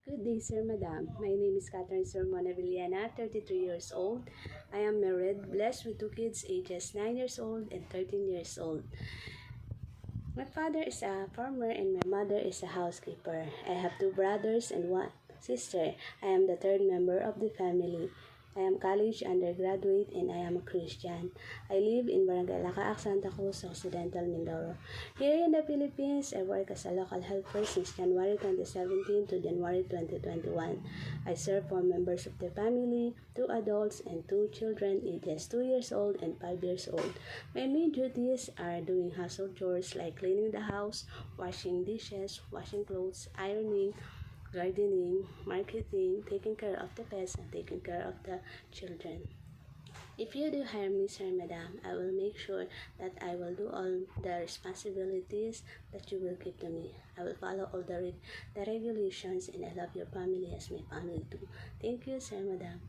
Good day, Sir Madam. My name is Catherine Sermona Villana, 33 years old. I am married, blessed with two kids ages 9 years old and 13 years old. My father is a farmer and my mother is a housekeeper. I have two brothers and one sister. I am the third member of the family. I am college undergraduate and I am a Christian. I live in Barangay Lacaak, Santa Cruz, Occidental, Mindoro. Here in the Philippines, I work as a local helper since January 2017 to January 2021. I serve 4 members of the family, 2 adults and 2 children ages 2 years old and 5 years old. My main duties are doing household chores like cleaning the house, washing dishes, washing clothes, ironing, gardening, marketing, taking care of the pets, and taking care of the children. If you do hire me, Sir Madam, I will make sure that I will do all the responsibilities that you will give to me. I will follow all the regulations and I love your family as my family too. Thank you, Sir Madam.